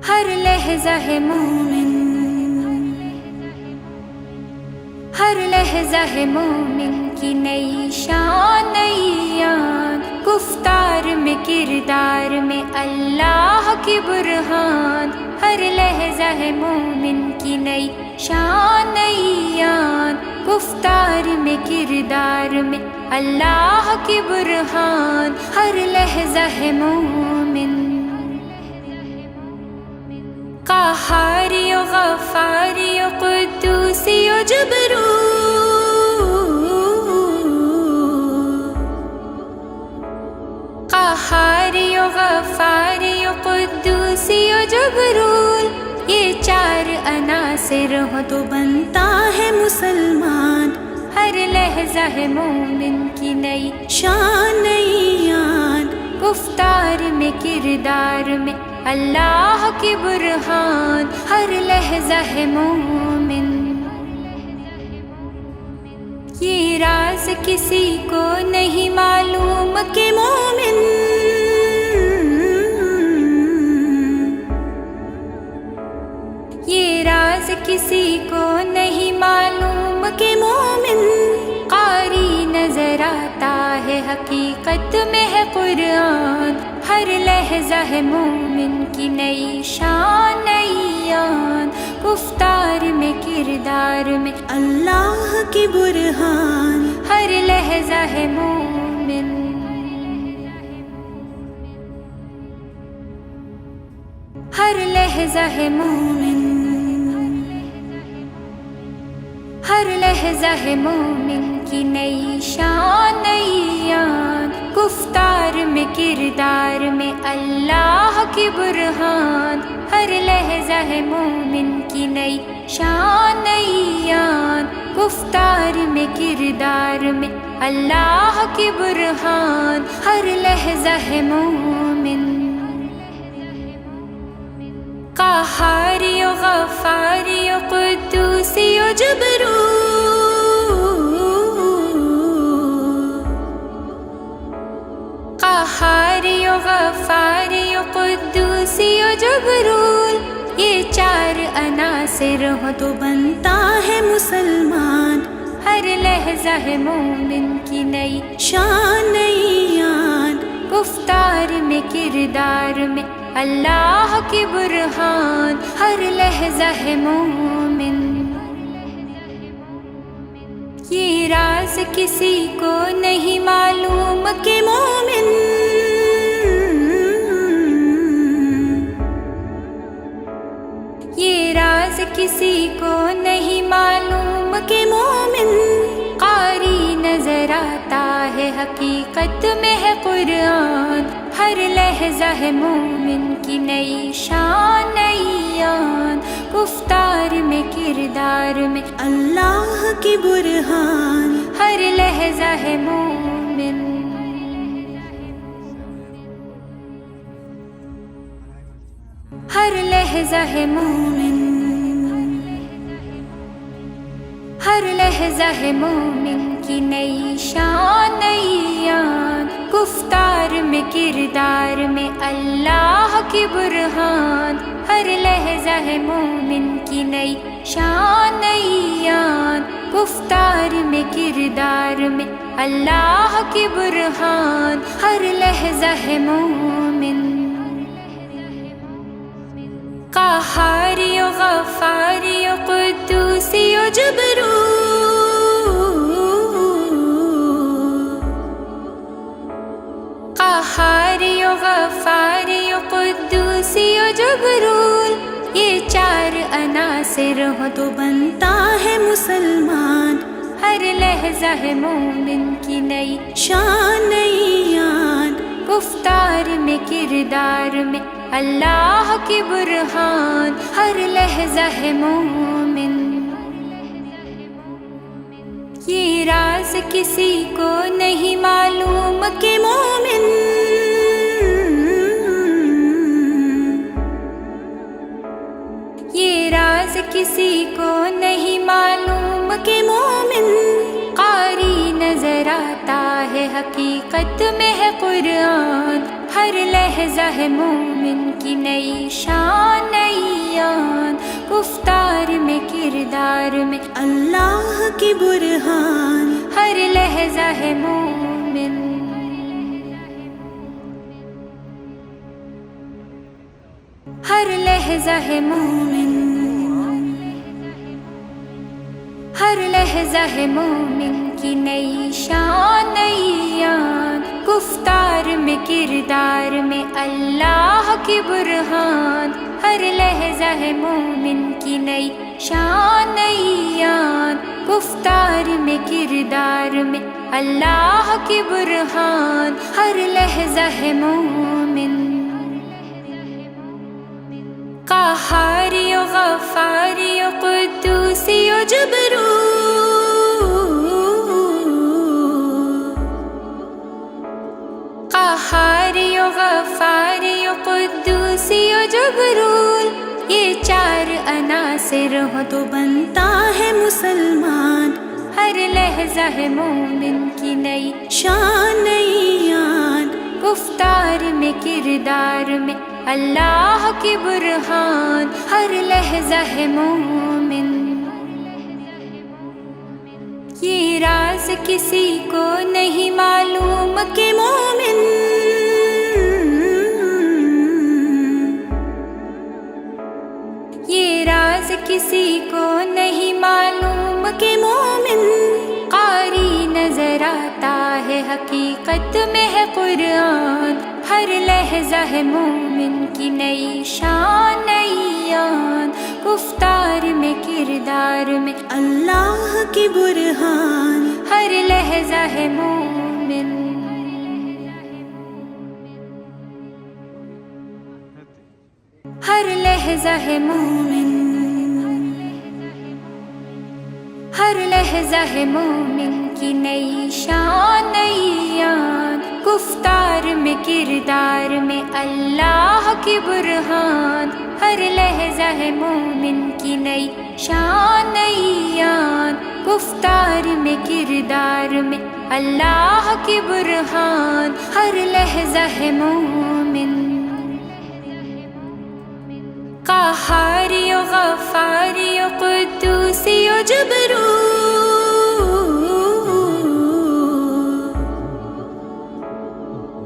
ہر لحظہ ہے مومن، ہر لحظہ ہے مومن کی نئی شان نئی یاد، گفتار میں کردار میں اللہ کی برہان، ہر لحظہ ہے مومن کی نئی شان نئی یاد، گفتار میں کردار میں اللہ کی برہان، ہر لحظہ ہے مومن، قہاری و غفاری و قدوسی و جبروت، قہاری و غفاری و قدوسی و جبروت، یہ چار عناصر ہو تو بنتا ہے مسلمان، ہر لحظہ ہے مومن کی نئی شان نئی یاد، گفتار میں کردار میں اللہ کی برہان، ہر لحظہ ہے مومن، یہ راز کسی کو نہیں معلوم کہ مومن، یہ راز کسی کو نہیں معلوم کہ مومن، قاری نظر آتا ہے حقیقت میں ہے قرآن، ہر لحظہ ہے مومن کی نئی شان نئی یاد، گفتار میں کردار میں اللہ کی برہان، ہر لحظہ ہے مومن، ہر لحظہ ہے مومن، ہر لحظہ ہے مومن کی نئی شان نئی یاد، گفتار میں کردار میں اللہ کی برہان، ہر لحظہ ہے مومن کی نئی شان نئی یاد، گفتار میں کردار میں اللہ کی برہان، ہر لحظہ ہے مومن، قہاری و غفاری و قدوسی و جبروت، قہاری و غفاری و قدوسی و جبروت، یہ چار عناصر ہو تو بنتا ہے مسلمان، ہر لحظہ ہے مومن کی نئی شان نئی یاد، گفتار میں کردار میں اللہ کی برہان، ہر لحظہ ہے مومن، یہ راز کسی کو نہیں معلوم کہ مومن، یہ راز کسی کو نہیں معلوم کہ مومن، قاری نظر آتا ہے حقیقت میں ہے قرآن، ہر لحظہ ہے مومن کی نئی شان نئی یاد، گفتار میں کردار میں اللہ کی برہان، ہر لحظہ ہے مومن، ہر لحظہ ہے مومن، ہر لحظہ ہے مومن کی نئی شان نئی یاد، گفتار میں کردار میں اللہ کی برہان، ہر لحظہ ہے مومن کی نئی شان نئی یاد، گفتار میں کردار میں اللہ کی برہان، ہر لحظہ ہے مومن، قہاری و غفاری و قدوسی و جبروت، قہاری و غفاری و قدوسی و جبروت، یہ چار عناصر ہو تو بنتا ہے مسلمان، ہر لحظہ ہے مومن کی نئی شان نئی یاد، گفتار میں کردار میں اللہ کی برہان، ہر لحظہ ہے مومن، یہ راز کسی کو نہیں معلوم کہ مومن، یہ راز کسی کو نہیں معلوم کہ مومن، قاری نظر آتا ہے حقیقت میں ہے قرآن، ہر لحظہ ہے مومن کی نئی شان کردار میں اللہ کی برہان، ہر لہجہ ہے مومن، ہر لہجہ ہے مومن، ہر لہجہ ہے مومن کی نئی شان نئی یاد، گفتار میں کردار میں اللہ کی برہان، ہر لہجہ ہے مومن کی نئی شان نئی یاد، گفتار میں کردار میں اللہ کی برہان، ہر لہجہ ہے مومن، قہاری و غفاری و قدوسی و جبروت، قہاری و غفاری و قدوسی و جبروت، یہ چار عناصر ہو تو بنتا ہے مسلمان، ہر لہجہ ہے مومن کی نئی شان نئی یاد، گفتار میں کردار میں اللہ کی برہان، ہر لہجہ ہے مومن، یہ راز کسی کو نہیں معلوم کہ مومن یہ راز کسی کو نہیں معلوم کہ مومن قاری نظر آتا ہے حقیقت میں ہے قرآن، ہر لہجہ ہے مومن کی نئی شان نئی یاد، گفتار میں کردار میں اللہ کی برہان، ہر لہجہ ہے مومن، ہر لہجہ ہے مومن، ہر لہجہ ہے مومن کی نئی شان نئی یاد، گفتار میں کردار میں اللہ کی برہان، ہر لہجہ ہے مومن کی نئی شان نئی یاد، گفتار میں کردار میں اللہ کی برہان، ہر لہجہ ہے مومن، قہاری و غفاری و قدوسی و جبروت،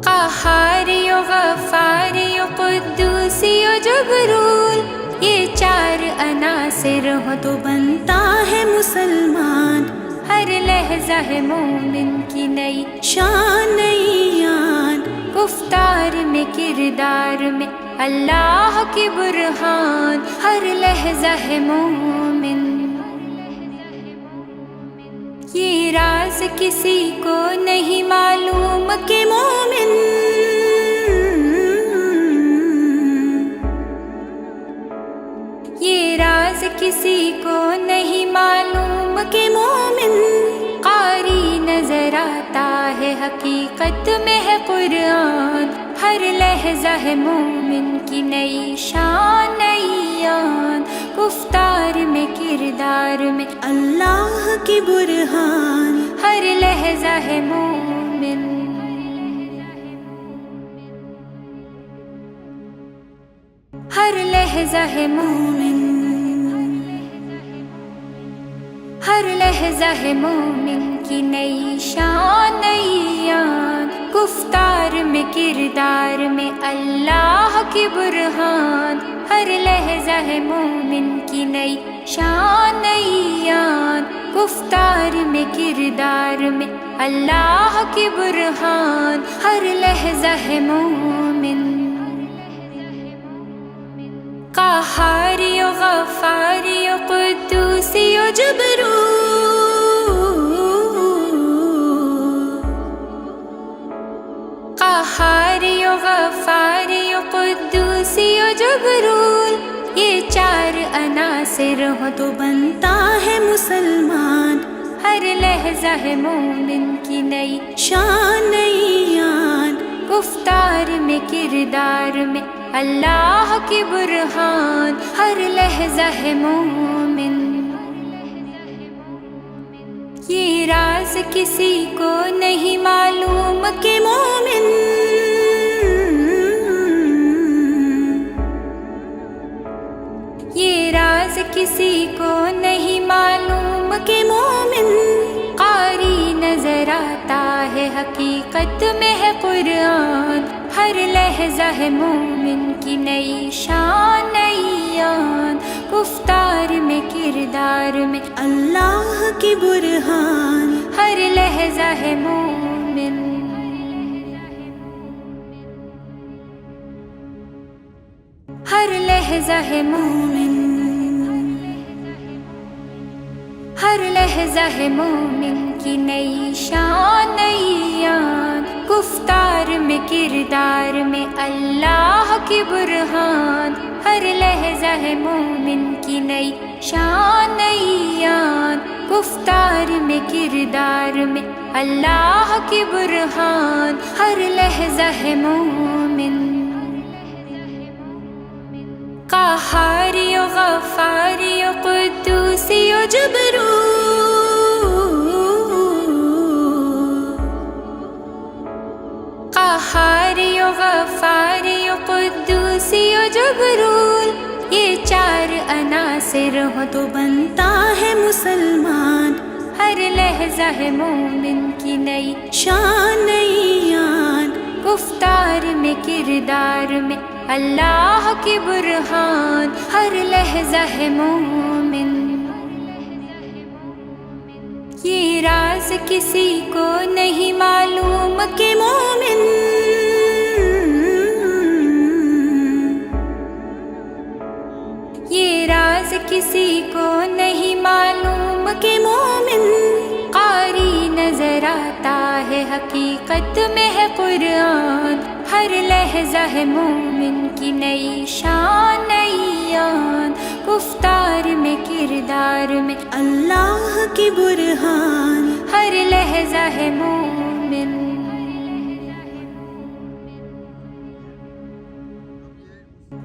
قہاری و غفاری و قدوسی و جبروت، یہ چار عناصر ہو تو بنتا ہے مسلمان، ہر لہجہ ہے مومن کی نئی شان نئی یاد، گفتار میں کردار میں اللہ کی برہان، ہر لہجہ ہے مومن، یہ راز کسی کو نہیں معلوم کہ مومن یہ راز کسی کو نہیں معلوم کہ مومن قاری نظر آتا ہے حقیقت میں ہے قرآن، ہر لہجہ ہے مومن کی نئی شان نئی یاد، گفتار میں کردار میں اللہ کی برہان، ہر لہجہ ہے مومن، ہر لہجہ ہے مومن، ہر لہجہ ہے مومن کی نئی شان نئی یاد، گفتار میں کردار میں اللہ کی برہان، ہر لہجہ ہے مومن کی نئی شان نئی یاد، گفتار میں کردار میں اللہ کی برہان، ہر لہجہ ہے مومن، قہاری و غفاری و قدوسی و جبروت، قہاری و غفاری و قدوسی و جبروت، یہ چار عناصر ہو تو بنتا ہے مسلمان، ہر لہجہ ہے مومن کی نئی شان نئی یاد، گفتار میں کردار میں اللہ کی برہان، ہر لہجہ ہے مومن، یہ راز کسی کو نہیں معلوم کہ مومن یہ راز راز کسی کو نہیں معلوم کہ مومن قاری نظر آتا ہے حقیقت میں ہے قرآن، ہر لحظہ ہے مومن کی نئی شان نئی آن، گفتار میں کردار میں اللہ کی برہان، ہر لحظہ ہے مومن، ہر لحظہ ہے مومن، ہر لحظہ ہے مومن کی نئی شان نئی آن، گفتار میں کردار میں اللہ کی برہان، ہر لحظہ ہے مومن کی نئی شان نئی آن، گفتار میں کردار میں اللہ کی برہان، ہر لحظہ ہے مومن، قہاری و غفاری و قدوسی و جبروت، قہاری و غفاری و قدوسی و جبروت، یہ چار عناصر ہو تو بنتا ہے مسلمان، ہر لحظہ ہے مومن کی نئی شان نئی آن، گفتار میں کردار میں اللہ کی برہان، ہر لحظہ ہے مومن، یہ راز کسی کو نہیں معلوم کہ مومن یہ راز کسی کو نہیں معلوم کہ مومن قاری نظر آتا ہے حقیقت میں ہے قرآن، ہر لحظہ ہے مومن کی نئی شان نئی آن، گفتار میں کردار میں اللہ کی برہان، ہر لحظہ ہے مومن،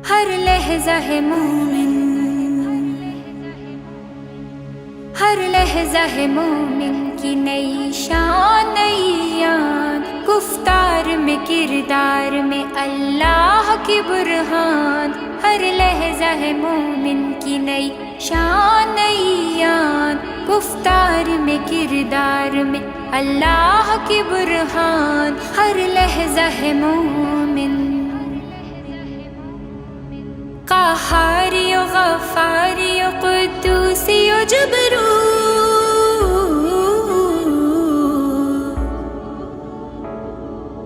ہر لحظہ ہے مومن، ہر لحظہ ہے مومن کی نئی شان نئی آن، گفتار میں کردار میں اللہ کی برہان، ہر لحظہ ہے مومن کی نئی شان نئی آن، گفتار میں کردار میں اللہ کی برہان، ہر لحظہ ہے مومن، قہاری و غفاری و قدوسی و جبروت،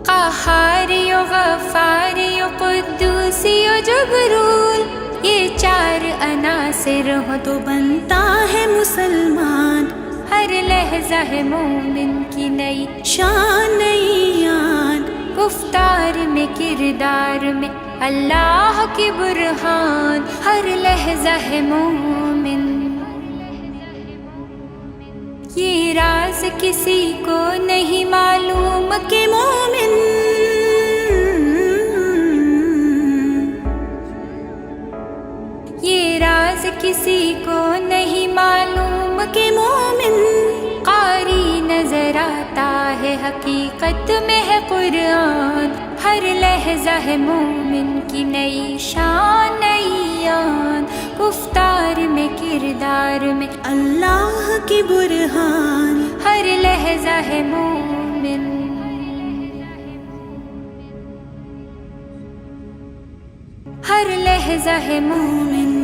قہاری و غفاری و قدوسی و جبروت، یہ چار عناصر ہو تو بنتا ہے مسلمان، ہر لحظہ ہے مومن کی نئی شان نئی آن، گفتار میں کردار میں اللہ کی برہان، ہر لحظہ ہے مومن، یہ راز کسی کو نہیں معلوم کہ مومن یہ راز کسی کو نہیں معلوم کہ مومن قاری نظر آتا ہے حقیقت میں ہے قرآن، ہر لحظہ ہے مومن کی نئی شان نئی آن، گفتار میں کردار میں اللہ کی برہان، ہر لحظہ ہے مومن، ہر لحظہ ہے مومن،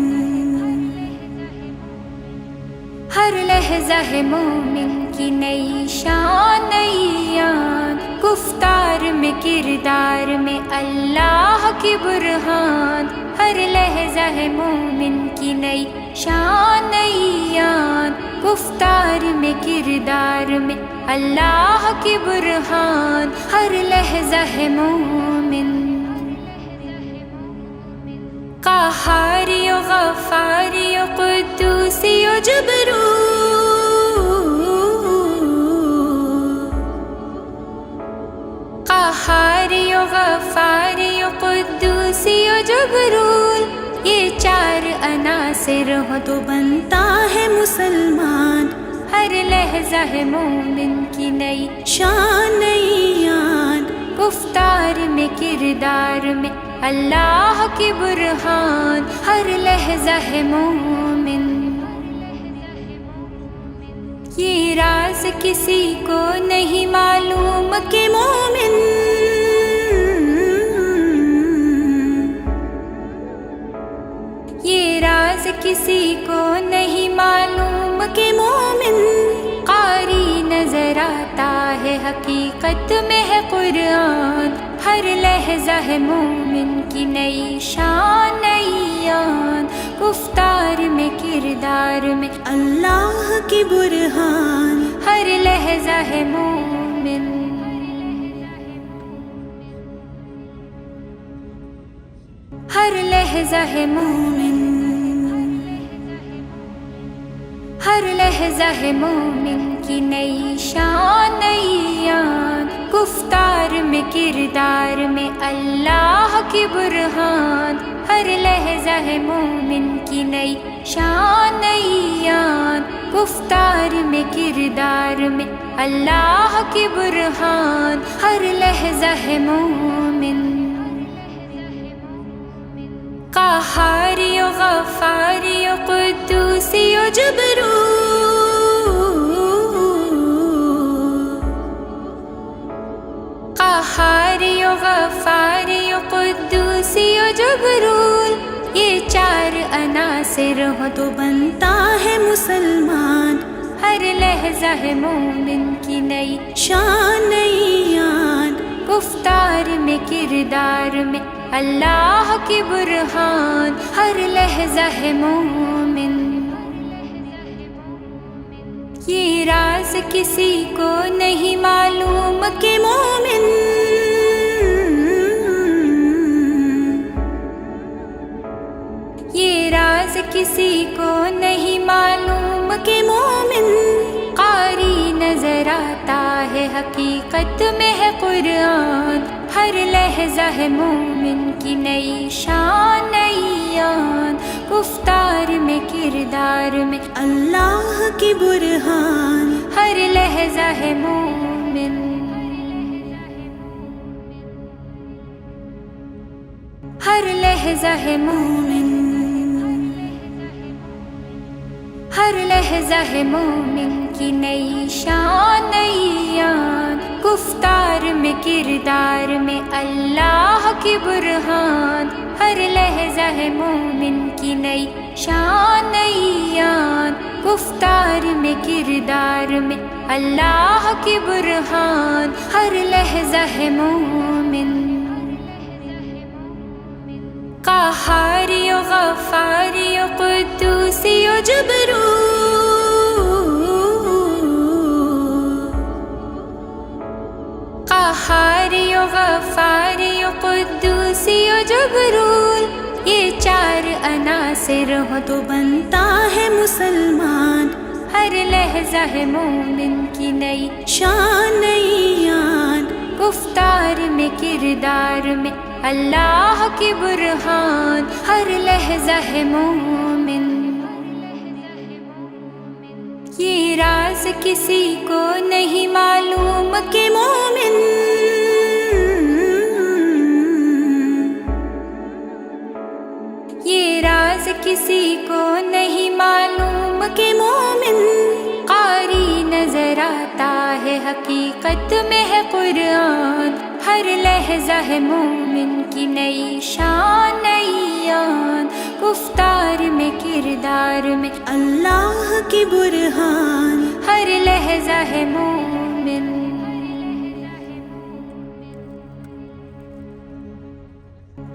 ہر لحظہ ہے مومن کی نئی شان نئی آن، گفتار میں کردار میں اللہ کی برہان، ہر لحظہ ہے مومن کی نئی شان نئی آن، گفتار میں کردار میں اللہ کی برہان، ہر لحظہ ہے مومن، قہاری و غفاری و قدوسی و جبروت، قہاری و غفاری و قدوسی و جبروت، یہ چار عناصر ہو تو بنتا ہے مسلمان، ہر لحظہ ہے مومن کی نئی شان نئی آن، گفتار میں کردار میں اللہ کی برہان، ہر لحظہ ہے مومن، راز کسی کو نہیں معلوم کہ مومن یہ راز کسی کو نہیں معلوم کہ مومن قاری نظر آتا ہے حقیقت میں ہے قرآن ہر لحظہ ہے مومن کی نئی شان نئی آن گفتار میں کردار میں اللہ کی برہان ہر لحظہ ہے مومن ہر لحظہ ہے مومن ہر لحظہ ہے مومن کی نئی شان نئی آن گفتار میں کردار میں اللہ کی برہان ہر لحظہ ہے مومن کی نئی شان نئی آن گفتار میں کردار میں اللہ کی برہان ہر لحظہ ہے مومن قہاری و غفاری و قدوسی و جبروت قہاری و غفاری و قدوسی و جبروت یہ چار عناصر ہو تو بنتا ہے مسلمان ہر لحظہ ہے مومن کی نئی شان نئی آن گفتار میں کردار میں اللہ کی برہان ہر لحظہ ہے مومن یہ راز کسی کو نہیں معلوم کہ مومن یہ راز کسی کو نہیں معلوم کہ مومن قاری نظر آتا ہے حقیقت میں ہے قرآن ہر لحظہ ہے مومن کی نئی شان نئی آن گفتار میں کردار میں اللہ کی برہان ہر لحظہ ہے مومن ہر لحظہ ہے مومن ہر لحظہ ہے مومن کی نئی شان نئی آن گفتار میں کردار میں اللہ کی برہان ہر لحظہ ہے مومن کی نئی شان نئی آن گفتار میں کردار میں اللہ کی برہان ہر لحظہ ہے مومن قہاری و غفاری و قدوسی و جبروت قہاری و غفاری و قدوسی و جبروت یہ چار عناصر ہو تو بنتا ہے مسلمان ہر لحظہ ہے مومن کی نئی شان نئی آن گفتار میں کردار میں اللہ کی برہان ہر لحظہ ہے مومن یہ راز کسی کو نہیں معلوم کہ مومن یہ راز کسی کو نہیں معلوم کہ مومن قاری نظر آتا ہے حقیقت میں ہے قرآن ہر لحظہ ہے مومن کی نئی شان نئی آن گفتار میں کردار میں اللہ کی برہان ہر لحظہ ہے مومن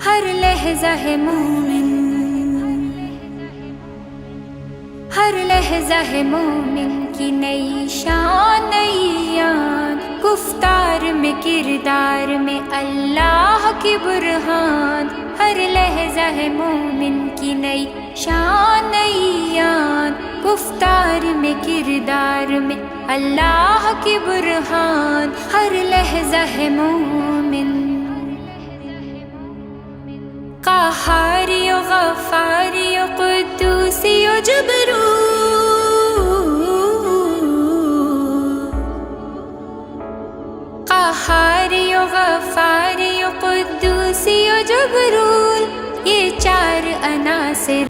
ہر لحظہ ہے مومن ہر لحظہ ہے مومن کی نئی شان نئی آن گفتار میں کردار میں اللہ کی برہان ہر لحظہ ہے مومن کی نئی شان نئی آن گفتار میں کردار میں اللہ کی برہان ہر لحظہ ہے مومن قہاری و غفاری و قدوسی و جبروت قہاری و غفاری و قدوسی و جبروت یہ چار عناصر